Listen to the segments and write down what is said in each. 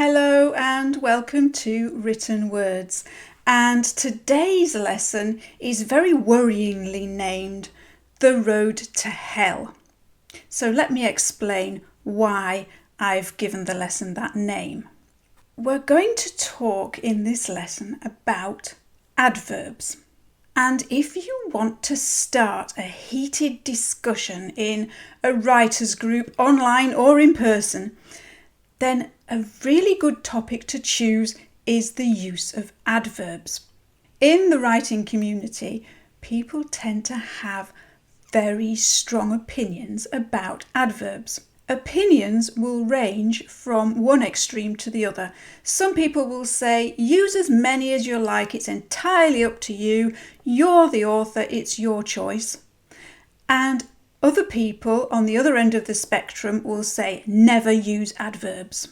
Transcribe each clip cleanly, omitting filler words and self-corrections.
Hello and welcome to Written Words, and today's lesson is very worryingly named The Road to Hell. So let me explain why I've given the lesson that name. We're going to talk in this lesson about adverbs. And if you want to start a heated discussion in a writers group, online or in person, then a really good topic to choose is the use of adverbs. In the writing community, people tend to have very strong opinions about adverbs. Opinions will range from one extreme to the other. Some people will say, use as many as you like, it's entirely up to you, you're the author, it's your choice. And other people on the other end of the spectrum will say, never use adverbs.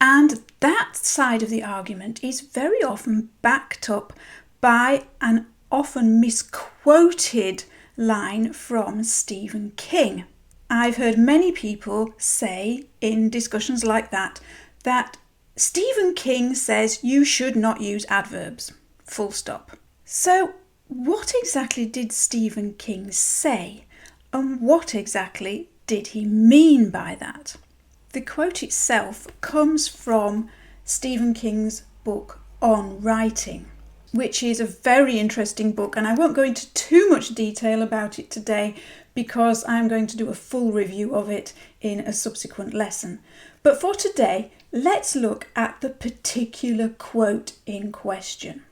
And that side of the argument is very often backed up by an often misquoted line from Stephen King. I've heard many people say in discussions like that Stephen King says you should not use adverbs, full stop. So what exactly did Stephen King say? And what exactly did he mean by that? The quote itself comes from Stephen King's book on writing, which is a very interesting book, and I won't go into too much detail about it today because I'm going to do a full review of it in a subsequent lesson. But for today, let's look at the particular quote in question.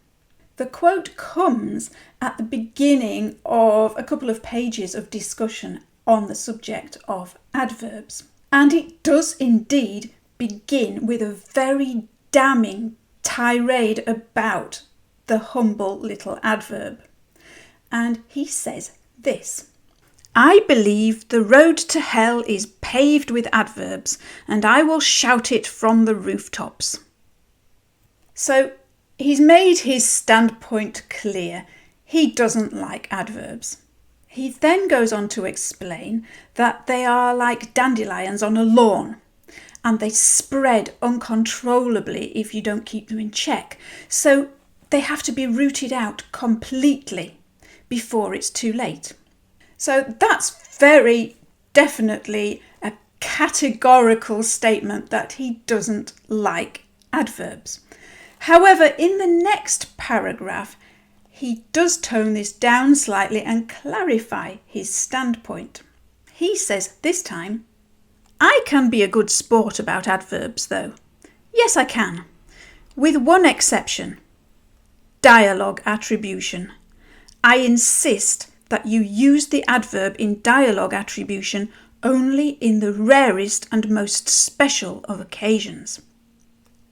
The quote comes at the beginning of a couple of pages of discussion on the subject of adverbs. And it does indeed begin with a very damning tirade about the humble little adverb. And he says this: I believe the road to hell is paved with adverbs, and I will shout it from the rooftops. So he's made his standpoint clear. He doesn't like adverbs. He then goes on to explain that they are like dandelions on a lawn, and they spread uncontrollably if you don't keep them in check. So they have to be rooted out completely before it's too late. So that's very definitely a categorical statement that he doesn't like adverbs. However, in the next paragraph, he does tone this down slightly and clarify his standpoint. He says this time, I can be a good sport about adverbs though. Yes, I can. With one exception. Dialogue attribution. I insist that you use the adverb in dialogue attribution only in the rarest and most special of occasions.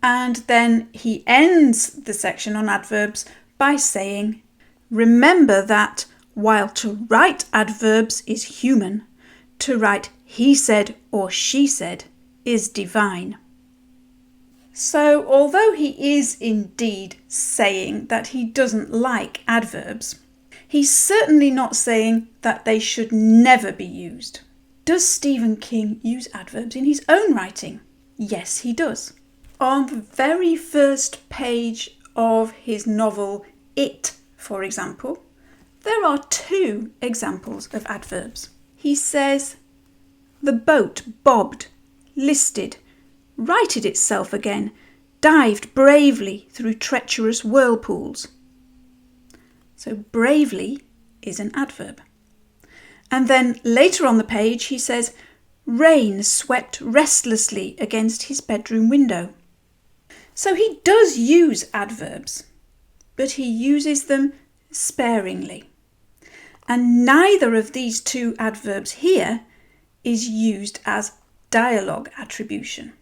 And then he ends the section on adverbs by saying, remember that while to write adverbs is human, to write he said or she said is divine. So although he is indeed saying that he doesn't like adverbs, he's certainly not saying that they should never be used. Does Stephen King use adverbs in his own writing? Yes, he does. On the very first page of his novel It, for example, there are 2 examples of adverbs. He says, the boat bobbed, listed, righted itself again, dived bravely through treacherous whirlpools. So bravely is an adverb. And then later on the page he says, rain swept restlessly against his bedroom window. So he does use adverbs, but he uses them sparingly. And neither of these 2 adverbs here is used as dialogue attribution.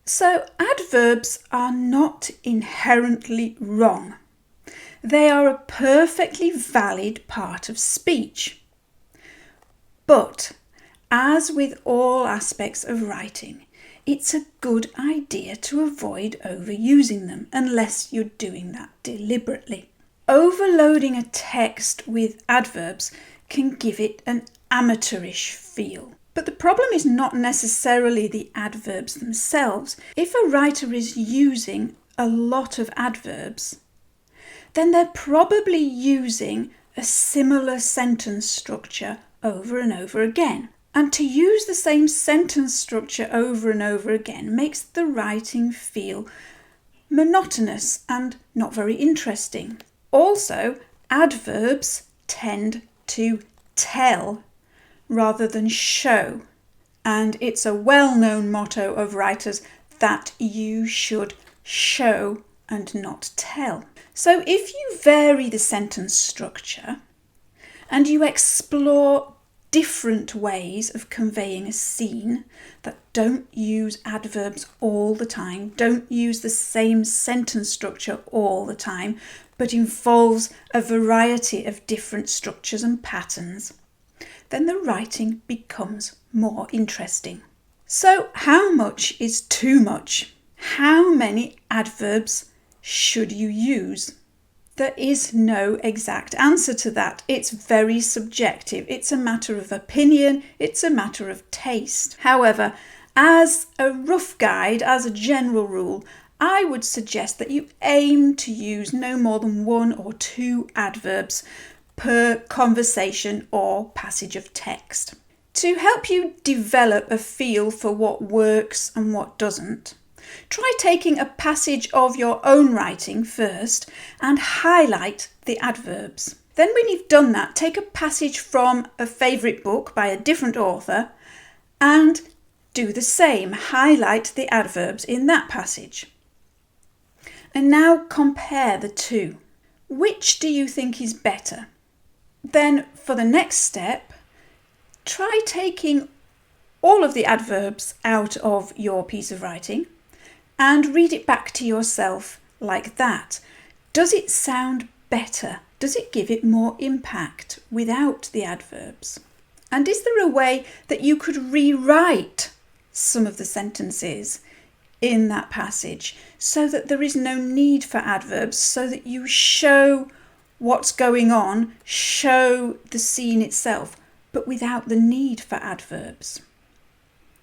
So adverbs are not inherently wrong. They are a perfectly valid part of speech. But as with all aspects of writing, it's a good idea to avoid overusing them unless you're doing that deliberately. Overloading a text with adverbs can give it an amateurish feel. But the problem is not necessarily the adverbs themselves. If a writer is using a lot of adverbs, then they're probably using a similar sentence structure over and over again. And to use the same sentence structure over and over again makes the writing feel monotonous and not very interesting. Also, adverbs tend to tell rather than show. And it's a well-known motto of writers that you should show and not tell. So if you vary the sentence structure and you explore different ways of conveying a scene that don't use adverbs all the time, don't use the same sentence structure all the time, but involves a variety of different structures and patterns, then the writing becomes more interesting. So how much is too much? How many adverbs should you use? There is no exact answer to that. It's very subjective. It's a matter of opinion. It's a matter of taste. However, as a rough guide, as a general rule, I would suggest that you aim to use no more than 1 or 2 adverbs per conversation or passage of text. To help you develop a feel for what works and what doesn't, try taking a passage of your own writing first and highlight the adverbs. Then when you've done that, take a passage from a favourite book by a different author and do the same. Highlight the adverbs in that passage. And now compare the two. Which do you think is better? Then for the next step, try taking all of the adverbs out of your piece of writing and read it back to yourself like that. Does it sound better? Does it give it more impact without the adverbs? And is there a way that you could rewrite some of the sentences in that passage so that there is no need for adverbs, so that you show what's going on, show the scene itself, but without the need for adverbs?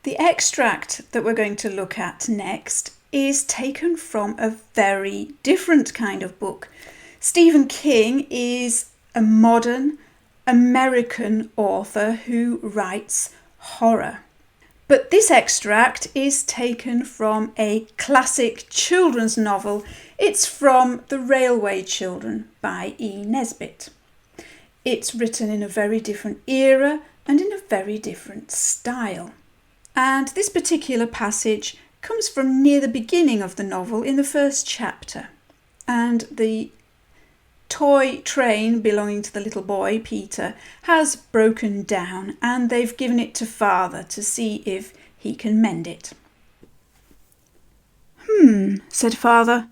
The extract that we're going to look at next is taken from a very different kind of book. Stephen King is a modern American author who writes horror. But this extract is taken from a classic children's novel. It's from The Railway Children by Nesbit. It's written in a very different era and in a very different style. And this particular passage comes from near the beginning of the novel in the first chapter. And the toy train belonging to the little boy, Peter, has broken down and they've given it to Father to see if he can mend it. Said Father,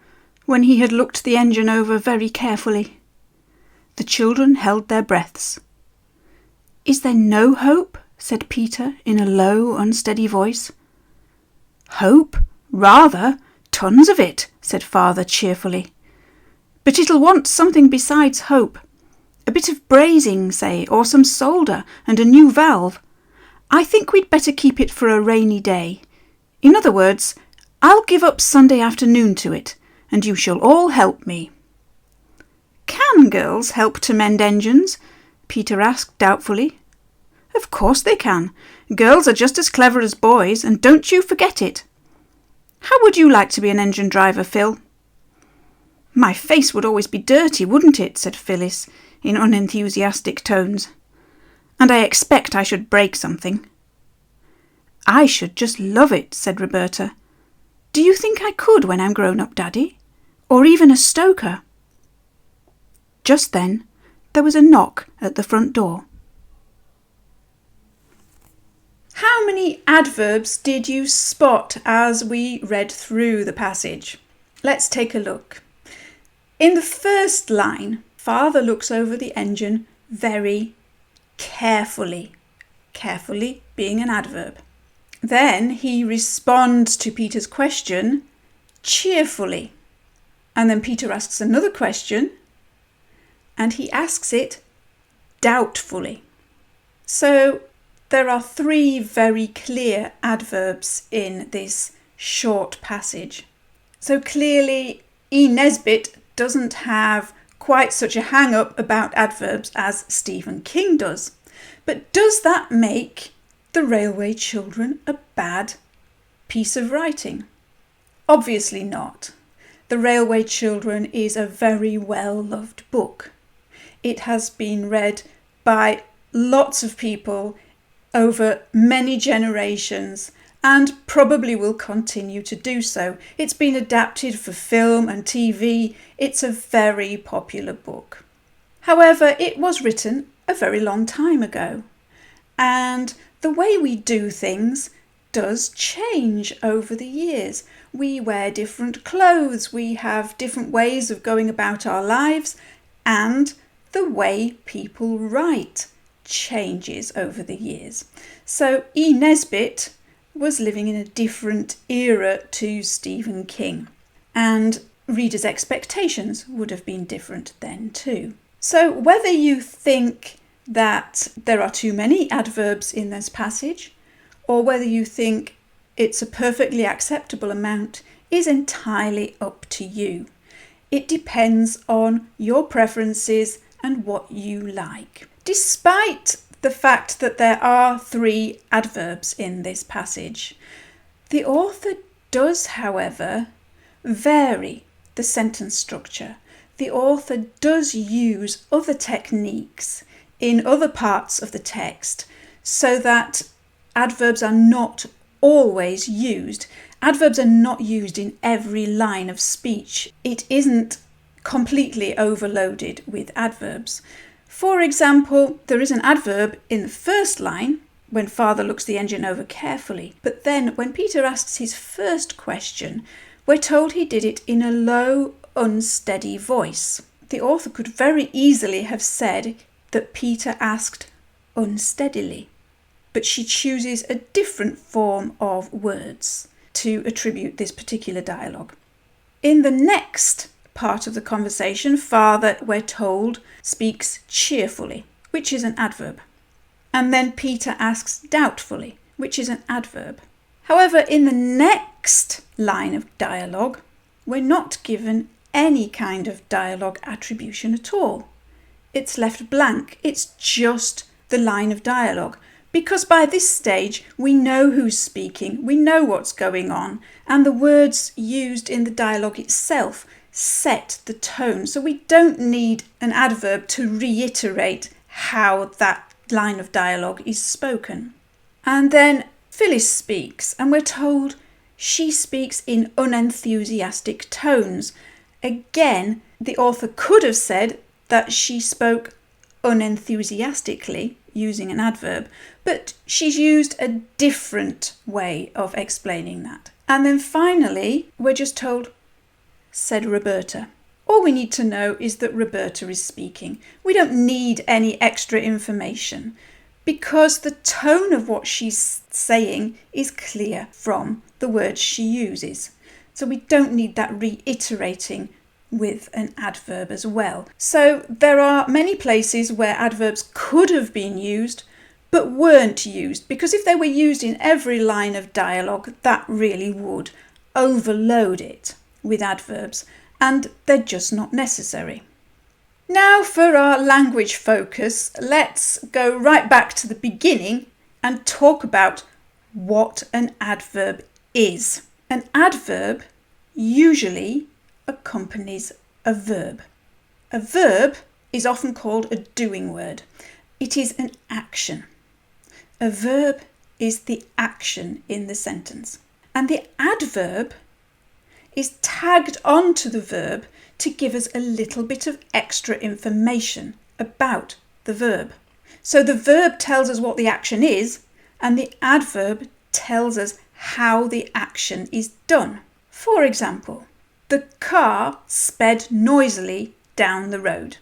when he had looked the engine over very carefully. The children held their breaths. Is there no hope? Said Peter in a low, unsteady voice. Hope? Rather, tons of it, said Father cheerfully. But it'll want something besides hope. A bit of brazing, say, or some solder and a new valve. I think we'd better keep it for a rainy day. In other words, I'll give up Sunday afternoon to it, and you shall all help me. Can girls help to mend engines? Peter asked doubtfully. Of course they can. Girls are just as clever as boys, and don't you forget it. How would you like to be an engine driver, Phil? My face would always be dirty, wouldn't it? Said Phyllis in unenthusiastic tones. And I expect I should break something. I should just love it, said Roberta. Do you think I could when I'm grown up, Daddy? Or even a stoker? Just then there was a knock at the front door. How many adverbs did you spot as we read through the passage? Let's take a look. In the first line, Father looks over the engine very carefully. Carefully being an adverb. Then he responds to Peter's question cheerfully. And then Peter asks another question and he asks it doubtfully. So there are three very clear adverbs in this short passage. So clearly, Nesbit doesn't have quite such a hang-up about adverbs as Stephen King does. But does that make The Railway Children a bad piece of writing? Obviously not. The Railway Children is a very well-loved book. It has been read by lots of people over many generations and probably will continue to do so. It's been adapted for film and TV. It's a very popular book. However, it was written a very long time ago, and the way we do things does change over the years. We wear different clothes, we have different ways of going about our lives, and the way people write changes over the years. So Nesbit was living in a different era to Stephen King, and readers' expectations would have been different then too. So whether you think that there are too many adverbs in this passage, or whether you think it's a perfectly acceptable amount, is entirely up to you. It depends on your preferences and what you like. Despite the fact that there are three adverbs in this passage, the author does, however, vary the sentence structure. The author does use other techniques in other parts of the text so that adverbs are not always used. Adverbs are not used in every line of speech. It isn't completely overloaded with adverbs. For example, there is an adverb in the first line when father looks the engine over carefully, but then when Peter asks his first question, we're told he did it in a low, unsteady voice. The author could very easily have said that Peter asked unsteadily, but she chooses a different form of words to attribute this particular dialogue. In the next part of the conversation, father, we're told, speaks cheerfully, which is an adverb. And then Peter asks doubtfully, which is an adverb. However, in the next line of dialogue, we're not given any kind of dialogue attribution at all. It's left blank. It's just the line of dialogue. Because by this stage, we know who's speaking, we know what's going on, and the words used in the dialogue itself set the tone. So we don't need an adverb to reiterate how that line of dialogue is spoken. And then Phyllis speaks, and we're told she speaks in unenthusiastic tones. Again, the author could have said that she spoke unenthusiastically, using an adverb, but she's used a different way of explaining that. And then finally, we're just told, said Roberta. All we need to know is that Roberta is speaking. We don't need any extra information because the tone of what she's saying is clear from the words she uses. So we don't need that reiterating with an adverb as well. So there are many places where adverbs could have been used but weren't used, because if they were used in every line of dialogue, that really would overload it with adverbs, and they're just not necessary. Now for our language focus, let's go right back to the beginning and talk about what an adverb is. An adverb usually accompanies a verb. A verb is often called a doing word. It is an action. A verb is the action in the sentence. And the adverb is tagged onto the verb to give us a little bit of extra information about the verb. So the verb tells us what the action is, and the adverb tells us how the action is done. For example, the car sped noisily down the road.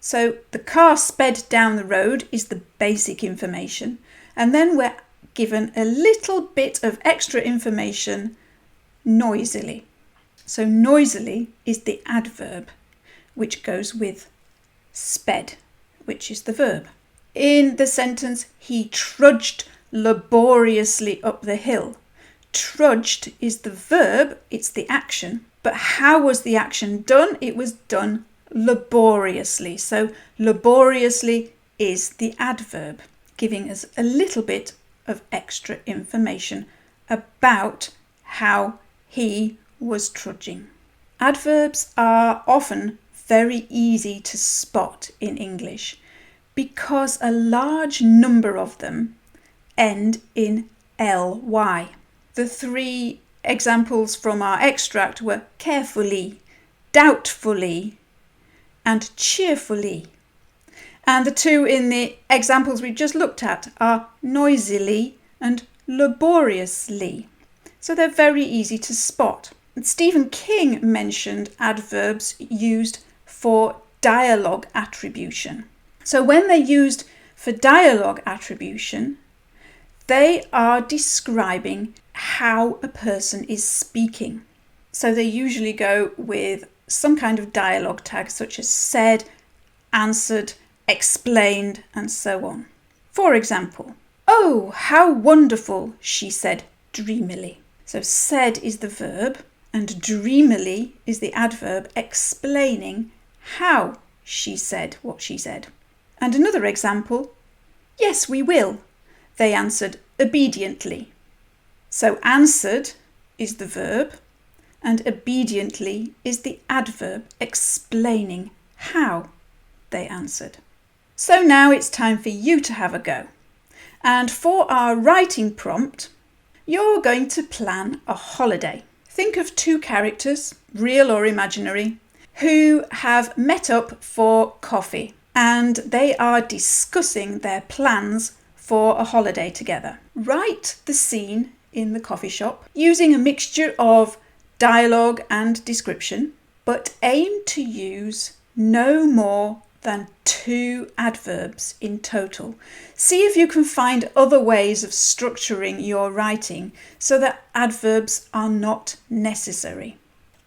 So the car sped down the road is the basic information, and then we're given a little bit of extra information, noisily. So noisily is the adverb, which goes with sped, which is the verb. in the sentence, he trudged laboriously up the hill. Trudged is the verb, it's the action. But how was the action done? It was done laboriously. So laboriously is the adverb, giving us a little bit of extra information about how he was trudging. Adverbs are often very easy to spot in English because a large number of them end in ly. The three examples from our extract were carefully, doubtfully, and cheerfully. And the two in the examples we just looked at are noisily and laboriously. So they're very easy to spot. And Stephen King mentioned adverbs used for dialogue attribution. So when they're used for dialogue attribution, they are describing how a person is speaking. So they usually go with some kind of dialogue tag such as said, answered, explained, and so on. For example, "Oh, how wonderful," she said dreamily. So said is the verb and dreamily is the adverb explaining how she said what she said. And another example, "Yes, we will," they answered obediently. So answered is the verb and obediently is the adverb explaining how they answered. So now it's time for you to have a go. And for our writing prompt, you're going to plan a holiday. Think of two characters, real or imaginary, who have met up for coffee and they are discussing their plans for a holiday together. Write the scene in the coffee shop using a mixture of dialogue and description, but aim to use no more than 2 adverbs in total. See if you can find other ways of structuring your writing so that adverbs are not necessary.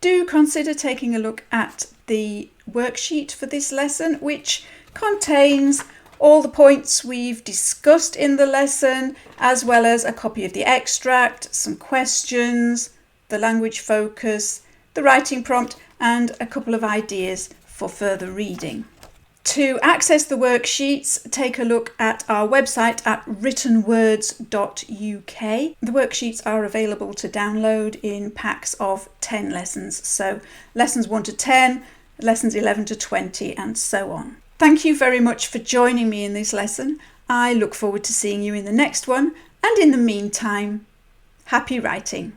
Do consider taking a look at the worksheet for this lesson, which contains all the points we've discussed in the lesson, as well as a copy of the extract, some questions, the language focus, the writing prompt, and a couple of ideas for further reading. To access the worksheets, take a look at our website at writtenwords.uk. The worksheets are available to download in packs of 10 lessons, so lessons 1 to 10, lessons 11 to 20, and so on. Thank you very much for joining me in this lesson. I look forward to seeing you in the next one, and in the meantime, happy writing.